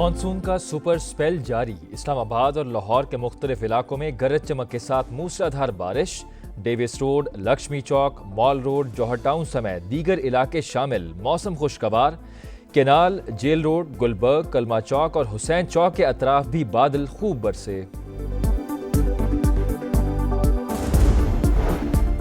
Monsoon का super spell जारी। इस्लामाबाद और लाहौर के मुख्तलिफ इलाकों में गरज चमक के साथ मूसलाधार बारिश। डेविस रोड, लक्ष्मी चौक, मॉल रोड, जौहर टाउन समेत दीगर इलाके शामिल। मौसम खुशगवार। केनाल, जेल रोड, गुलबर्ग, कलमा चौक और हुसैन चौक के अतराफ भी बादल खूब बरसे।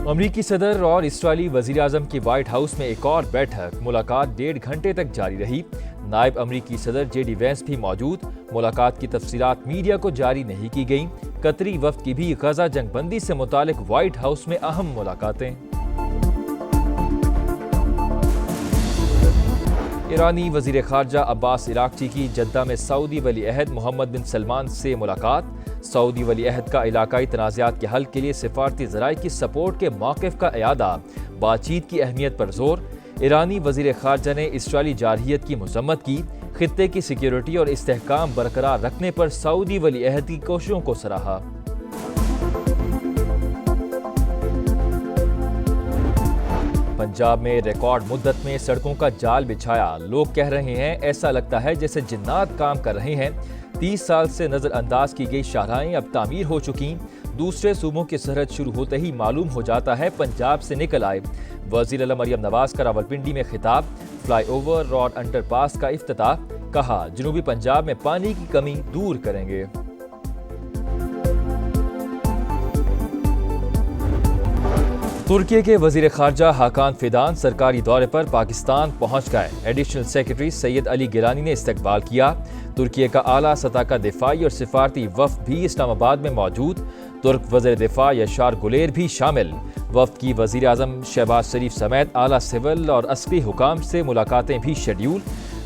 अमरीकी सदर और इसराइली वजीर आजम की व्हाइट हाउस में एक और बैठक। मुलाकात 1.5 घंटे तक जारी रही। नायब अमरीकी सदर JD वैंस भी मौजूद। मुलाकात की तफसीलात मीडिया को जारी नहीं की गईं। कतरी वफ्द की भी गजा जंगबंदी से मुतालिक व्हाइट हाउस में अहम मुलाकातें। ईरानी वजीर खारजा अब्बास इराक्ची की जद्दा में सऊदी वली अहद मोहम्मद बिन सलमान से मुलाकात। सऊदी वली अहद का इलाकाई तनाज़ात के हल के लिए सिफारती ज़राए की सपोर्ट के मौक़िफ़ का इयादा। बातचीत की अहमियत पर जोर। ईरानी वजीर खारजा ने इसराइली जारहियत की मज़म्मत की। खित्ते की सिक्योरिटी और इस्तेहकाम बरकरार रखने पर सऊदी वली अहद की कोशिशों को सराहा। पंजाब में रिकॉर्ड मुद्दत में सड़कों का जाल बिछाया। लोग कह रहे हैं ऐसा लगता है जैसे जिन्नात काम कर रहे हैं। 30 साल से नज़रअंदाज की गई शाहराहें अब तामीर हो चुकी। दूसरे सूबों की सरहद शुरू होते ही मालूम हो जाता है पंजाब से निकल आए। वज़ीर आला मरियम नवाज का रावलपिंडी में खिताब। फ्लाईओवर रोड अंडरपास का इफ्तिताह। कहा जनूबी पंजाब में पानी की कमी दूर करेंगे। तुर्की के वजीर खारजा हाकान फिदान सरकारी दौरे पर पाकिस्तान पहुंच गए। एडिशनल सेक्रेटरी सैयद अली गिलानी ने इस्तकबाल किया। तुर्की का आला सतह का दिफाई और सिफारती वफ्द भी इस्लामाबाद में मौजूद। तुर्क वज़ीर दिफा यशार गुलेर भी शामिल। वफ्द की वज़ीर आज़म शहबाज शरीफ समेत आला सिविल और अस्करी हुकाम से मुलाकातें भी शेड्यूल।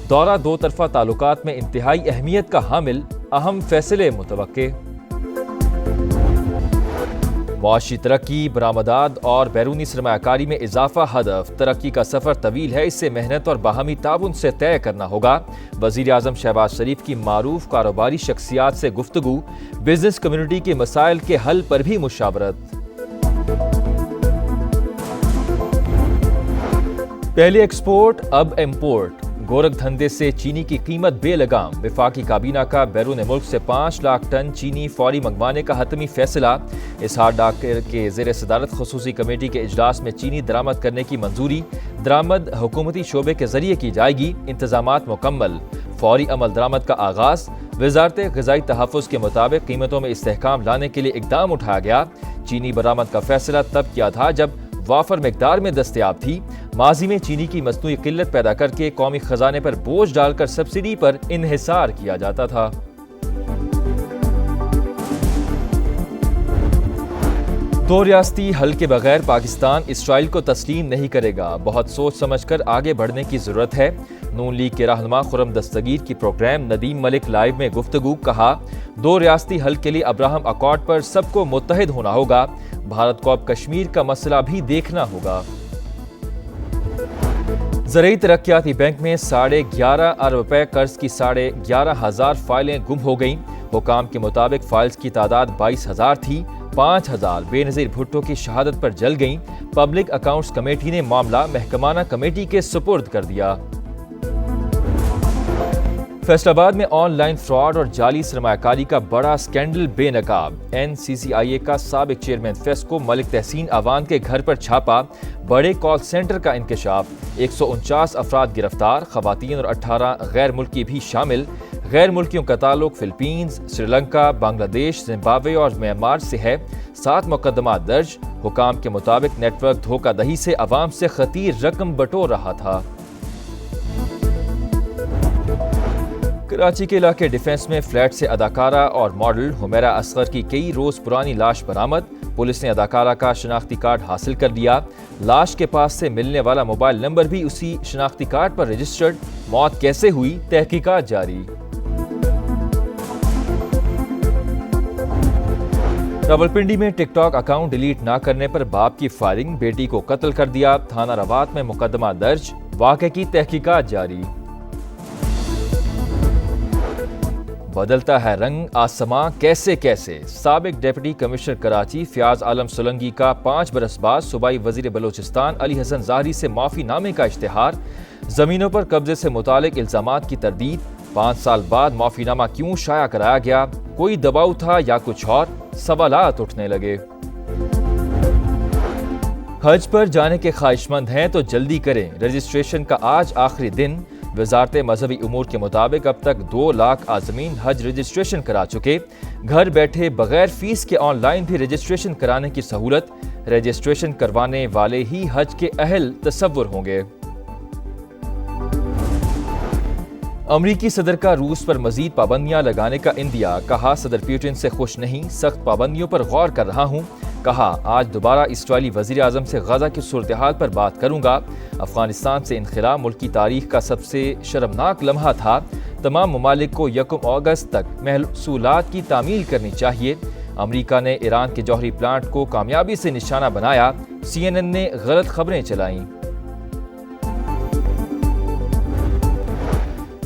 दौरा दो तरफा ताल्लुकात में इंतहाई अहमियत का हामिल। अहम फैसले मुतवक्के। मुआशी तरक्की, बरामदात और बैरूनी सरमायाकारी में इजाफा हदफ। तरक्की का सफ़र तवील है, इससे मेहनत और बाहमी ताउन से तय करना होगा। वज़ीर आज़म शहबाज शरीफ की मारूफ कारोबारी शख्सियात से गुफ्तगू। बिजनेस कम्युनिटी के मसाइल के हल पर भी मुशावरत। पहले एक्सपोर्ट अब इम्पोर्ट। गोरख धंधे से चीनी की कीमत बेलगाम। वफाकी काबीना का बैरून मुल्क से 5 लाख टन चीनी फौरी मंगवाने का हतमी फैसला। इसहार डाकर के ज़ेर सदारत खुसूसी कमेटी के इजलास में चीनी दरामद करने की मंजूरी। दरामद हुकूमती शोबे के जरिए की जाएगी। इंतजामात मुकम्मल। फौरी अमल दरामद का आगाज। वजारत ग़िज़ाई तहफ़्फ़ुज़ के मुताबिक कीमतों में इस्तेहकाम लाने के लिए इक़दाम उठाया गया। चीनी बरामद का फैसला तब किया था जब वाफर मिकदार में दस्तयाब थी। माजी में चीनी की मसनूई किल्लत पैदा करके कौमी खजाने पर बोझ डालकर सब्सिडी पर इन्हिसार किया जाता था। दो रियासती हल के बगैर पाकिस्तान इसराइल को तस्लीम नहीं करेगा। बहुत सोच समझकर आगे बढ़ने की जरूरत है। नून लीग के रहनुमा खुर्रम दस्तगीर की प्रोग्राम नदीम मलिक लाइव में गुफ्तगू। कहा दो रियासती हल के लिए अब्राहम अकॉर्ड पर सबको मुत्तहिद होना होगा। भारत को अब कश्मीर का मसला भी देखना होगा। ज़राई तरक्याती बैंक में 11.5 अरब रुपए कर्ज की 11,500 फाइलें गुम हो गईं। हुकाम के मुताबिक फाइल्स की तादाद 22,000 थी। 5,000 बेनज़ीर भुट्टो की शहादत पर जल गईं। पब्लिक अकाउंट्स कमेटी ने मामला महकमाना कमेटी के सुपुर्द कर दिया। फैसलाबाद में ऑनलाइन फ्रॉड और जाली सरमायाकारी का बड़ा स्कैंडल बेनकाब। NCCIA का साबिक चेयरमैन फेस्को मलिक तहसीन अवान के घर पर छापा। बड़े कॉल सेंटर का इंकशाफ। 149 अफराद गिरफ्तार। खवातीन और 18 गैर मुल्की भी शामिल। गैर मुल्कियों का ताल्लुक फिलीपींस, श्रीलंका, बांग्लादेश, जिम्बाब्वे और म्यांमार से है। 7 मुकदमा दर्ज। हुकाम के मुताबिक नेटवर्क धोखाधड़ी से अवाम से खतीर रकम बटोर रहा था। कराची के इलाके डिफेंस में फ्लैट से अदाकारा और मॉडल हुमैरा असगर की कई रोज पुरानी लाश बरामद। पुलिस ने अदाकारा का शनाख्ती कार्ड हासिल कर लिया। लाश के पास से मिलने वाला मोबाइल नंबर भी उसी शनाख्ती कार्ड पर रजिस्टर्ड। मौत कैसे हुई, तहकीकात जारी। रावलपिंडी में टिकटॉक अकाउंट डिलीट न करने पर बाप की फायरिंग। बेटी को कत्ल कर दिया। थाना रवात में मुकदमा दर्ज। वाक़े की तहकीकात जारी। बदलता है रंग आसमां कैसे कैसे। साबिक डिप्टी कमिश्नर कराची फयाज आलम सोलंगी का 5 बरस बाद सूबाई वजीर बलोचिस्तान अली हसन ज़ाहरी से माफ़ी नामे का इश्तिहार। ज़मीनों पर कब्जे से मुतालिक इल्ज़ामात की तरदीद। 5 साल बाद माफीनामा क्यों शाया कराया गया, कोई दबाव था या कुछ और, सवालात उठने लगे। हज पर जाने के ख्वाहिशमंद हैं तो जल्दी करें, रजिस्ट्रेशन का आज आखिरी दिन। वजारत मजहबी उमूर के मुताबिक अब तक 2 लाख आज़मीन हज रजिस्ट्रेशन करा चुके। घर बैठे बगैर फीस के ऑनलाइन भी रजिस्ट्रेशन कराने की सहूलत। रजिस्ट्रेशन करवाने वाले ही हज के अहल तसव्वुर होंगे। अमरीकी सदर का रूस पर मजीद पाबंदियां लगाने का इंदिया, कहा सदर पुतिन से खुश नहीं, सख्त पाबंदियों पर गौर कर रहा हूं। कहा आज दोबारा इस्राईली वज़ीर आज़म से गजा की सूरत-ए-हाल पर बात करूंगा। अफगानिस्तान से इनखला मुल्क की तारीख का सबसे शर्मनाक लम्हा था। तमाम ममालिक को 1 अगस्त तक महसूलात की तामील करनी चाहिए। अमरीका ने ईरान के जौहरी प्लांट को कामयाबी से निशाना बनाया। CNN ने गलत खबरें चलाईं।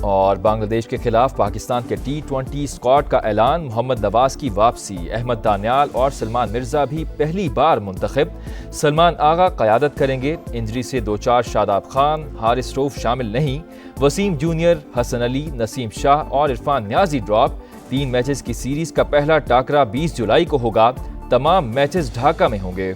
और बांग्लादेश के खिलाफ पाकिस्तान के T20 स्क्वाड का ऐलान, मोहम्मद नवाज की वापसी, अहमद दानियाल और सलमान मिर्जा भी पहली बार मुंतखब। सलमान आगा क़यादत करेंगे। इंजरी से 2-4 शादाब खान, हारिस रऊफ शामिल नहीं। वसीम जूनियर, हसन अली, नसीम शाह और इरफान न्याजी ड्रॉप। 3 मैचेस की सीरीज का पहला टाकरा 20 जुलाई को होगा। तमाम मैचेस ढाका में होंगे।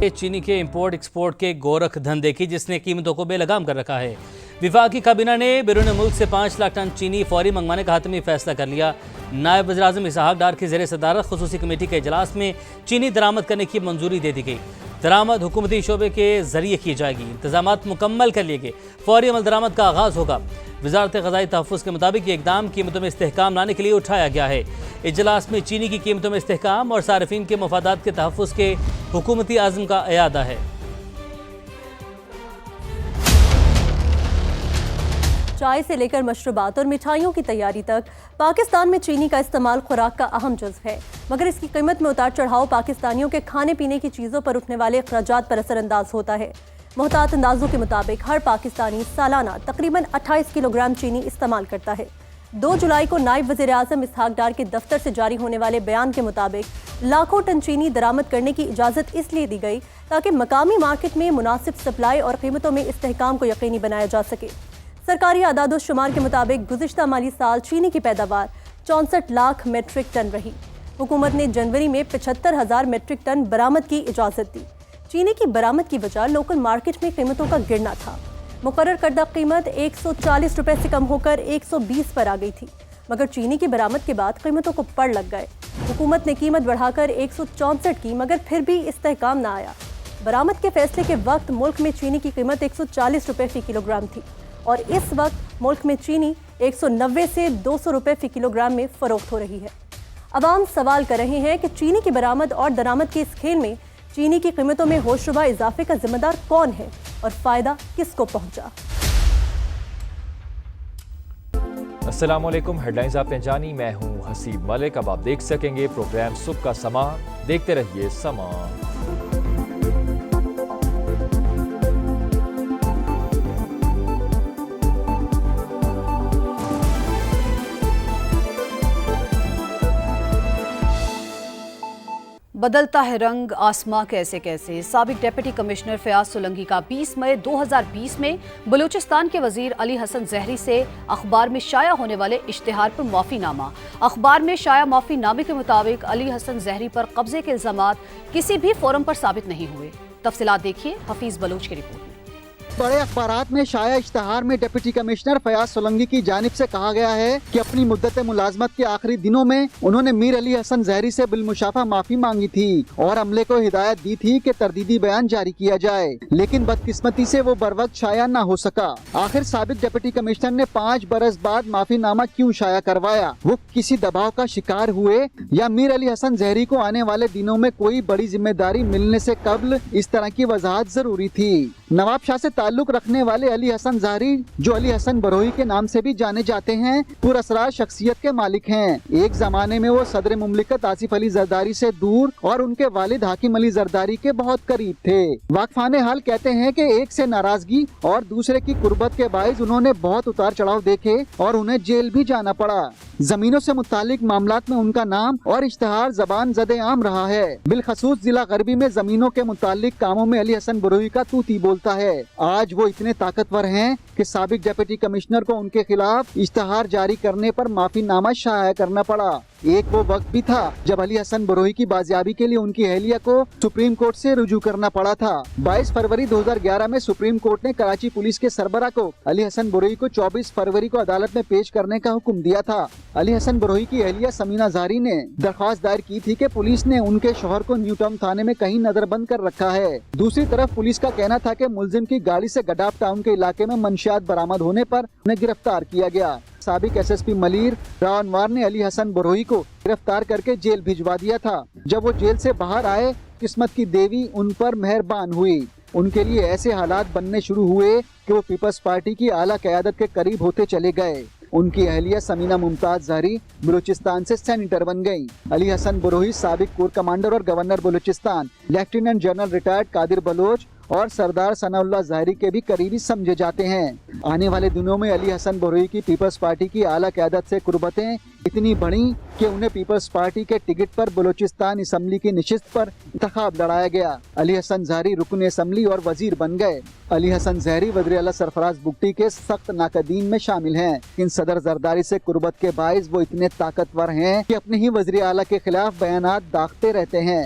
चीनी के इंपोर्ट एक्सपोर्ट के गोरख धंधे की, जिसने कीमतों को बेलगाम कर रखा है। विफाकी काबीना ने बैरून मुल्क से 5 लाख टन चीनी फौरी मंगवाने का हतमी फैसला कर लिया। नायब वज़ीर आज़म इसहाक डार की ज़ेर सदारत खुसूसी कमेटी के इजलास में चीनी दरामद करने की मंजूरी दे दी गई। दरामद हुकूमती शोबे के जरिए की जाएगी। इंतजामात मुकम्मल कर लिए गए। फौरी अमल दरामद का आगाज़ होगा। वज़ारत ग़ज़ाई तहफ़्फ़ुज़ के मुताबिक ये इक़दाम कीमतों में इस्तेहकाम लाने के लिए उठाया गया है। इजलास में चीनी की कीमतों में इस्तेहकाम और सारिफीन के मफादात के तहफ़्फ़ुज़ के हुकूमती आज़म का इयादा है। चाय से लेकर मशरूबात और मिठाइयों की तैयारी तक पाकिस्तान में चीनी का इस्तेमाल खुराक का अहम जुज़्व है, मगर इसकी कीमत में उतार चढ़ाव पाकिस्तानियों के खाने पीने की चीज़ों पर उठने वाले अखराजात पर असरअंदाज होता है। मोहतात अंदाजों के मुताबिक हर पाकिस्तानी सालाना तकरीबन 28 किलोग्राम चीनी इस्तेमाल करता है। 2 जुलाई को नायब वज़ीर आज़म इसहाक डार के दफ्तर से जारी होने वाले बयान के मुताबिक लाखों टन चीनी दरामद करने की इजाज़त इसलिए दी गई ताकि मकामी मार्केट में मुनासिब सप्लाई और कीमतों में इस्तेहकाम को यकीनी बनाया जा सके। सरकारी आदाद शुमार के मुताबिक गुज़िश्ता माली साल चीनी की पैदावार 64 लाख मेट्रिक टन रही। हुकूमत ने जनवरी में 75,000 मेट्रिक टन बरामद की इजाज़त दी। चीनी की बरामद की वजह लोकल मार्केट में कीमतों का गिरना था। मुकर्रर करदा कीमत 140 रुपये से कम होकर 120 पर आ गई थी, मगर चीनी की बरामद के बाद कीमतों को पड़ लग गए। हुकूमत ने कीमत बढ़ाकर 164 की, मगर फिर भी इस्तेहकाम ना आया। बरामद के फैसले के वक्त मुल्क में चीनी की कीमत 140 रुपये फी किलोग्राम थी और इस वक्त मुल्क में चीनी 190 से 200 रुपये फी किलोग्राम में फरोख्त हो रही है। अवाम सवाल कर रहे हैं कि चीनी की बरामद और दरामद के इस खेल में चीनी की कीमतों में होशरुबा इजाफे का जिम्मेदार कौन है और फ़ायदा किसको पहुंचा। अस्सलाम वालेकुम, हेडलाइंस आपने जानी, मैं हूं हसीब मलिक। अब आप देख सकेंगे प्रोग्राम सुबह का समा। देखते रहिए समा। बदलता है रंग आसमां कैसे कैसे। साबिक डिप्टी कमिश्नर फयाज सोलंकी का 20 मई 2020 में बलूचिस्तान के वजीर अली हसन जहरी से अखबार में शाया होने वाले इश्तिहार पर माफ़ीनामा। अखबार में शाया माफ़ीनामे के मुताबिक अली हसन जहरी पर कब्जे के इल्ज़ामात किसी भी फोरम पर साबित नहीं हुए। तफसीलात देखिए हफीज बलूच की रिपोर्ट में। बड़े अखबारात में शाया इश्तिहार में डिप्टी कमिश्नर फयाज सोलंकी की जानिब से कहा गया है कि अपनी मुद्दत मुलाजमत के आखिरी दिनों में उन्होंने मीर अली हसन जहरी से बिलमुशाफा माफी मांगी थी और अमले को हिदायत दी थी कि तरदीदी बयान जारी किया जाए, लेकिन बदकिस्मती से वो बर वक्त शाया न हो सका। आखिर साबिक डिप्टी कमिश्नर ने 5 बरस बाद माफीनामा क्यों शाया करवाया? वो किसी दबाव का शिकार हुए या मीर अली हसन जहरी को आने वाले दिनों में कोई बड़ी जिम्मेदारी मिलने से कबल इस तरह की वजाहत जरूरी थी? नवाब शाह से ताल्लुक रखने वाले अली हसन ज़हरी, जो अली हसन बरोही के नाम से भी जाने जाते हैं, पुरअसरार शख्सियत के मालिक हैं। एक जमाने में वो सदर मुमलिकत आसिफ अली जरदारी से दूर और उनके वालिद हाकिम अली जरदारी के बहुत करीब थे। वाकफाने हाल कहते हैं कि एक से नाराजगी और दूसरे की कुर्बत के बाइस उन्होंने बहुत उतार चढ़ाव देखे और उन्हें जेल भी जाना पड़ा। जमीनों से मुतालिक मामलात में उनका नाम और इश्तहार जबान ज़दे आम रहा है। बिलखसूस जिला गरबी में जमीनों के मुतालिक कामों में अली हसन बरोही का तूती बोलता है। आज वो इतने ताकतवर हैं कि साबिक डिप्टी कमिश्नर को उनके खिलाफ इश्तहार जारी करने पर माफीनामा शाया करना पड़ा। एक वो वक्त भी था जब अली हसन बरोही की बाजियाबी के लिए उनकी अहलिया को सुप्रीम कोर्ट से रुजू करना पड़ा था। 22 फरवरी 2011 में सुप्रीम कोर्ट ने कराची पुलिस के सरबरा को अली हसन बरोही को 24 फरवरी को अदालत में पेश करने का हुक्म दिया था। अली हसन बरोही की अहलिया समीना ज़हरी ने दरख्वास्त दायर की थी कि पुलिस ने उनके शौहर को न्यू टाउन थाने में कहीं नजरबंद कर रखा है। दूसरी तरफ पुलिस का कहना था कि मुलजिम की गाड़ी से गडाफ टाउन के इलाके में मंशियात बरामद होने पर उन्हें गिरफ्तार किया गया। साबिक SSP मलीर राव अनवार ने अली हसन बरोही को गिरफ्तार करके जेल भिजवा दिया था। जब वो जेल से बाहर आए, किस्मत की देवी उन पर मेहरबान हुई। उनके लिए ऐसे हालात बनने शुरू हुए कि वो पीपल्स पार्टी की आला क़यादत के करीब होते चले गए। उनकी अहलिया समीना मुमताज ज़हरी बलूचिस्तान से सेनेटर बन गईं। अली हसन बरोही साबिक कोर कमांडर और governor Balochistan, lieutenant general retired Qadir Baloch और सरदार सनाउल्लाह ज़हरी के भी करीबी समझे जाते हैं। आने वाले दिनों में अली हसन बरोही की पीपल्स पार्टी की आला क़यादत से कुर्बतें इतनी बढ़ी कि उन्हें पीपल्स पार्टी के टिकट पर बलूचिस्तान असम्बली की नशिस्त पर इंतखाब लड़ाया गया। अली हसन ज़हरी रुकन असम्बली और वजीर बन गए। अली हसन ज़हरी वज़ीर आला सरफराज बुगटी के सख्त नाकदीन में शामिल हैं। इन सदर जरदारी से कुर्बत के बाइस वो इतने ताकतवर हैं कि अपने ही वज़ीर आला के खिलाफ बयानात दागते रहते हैं।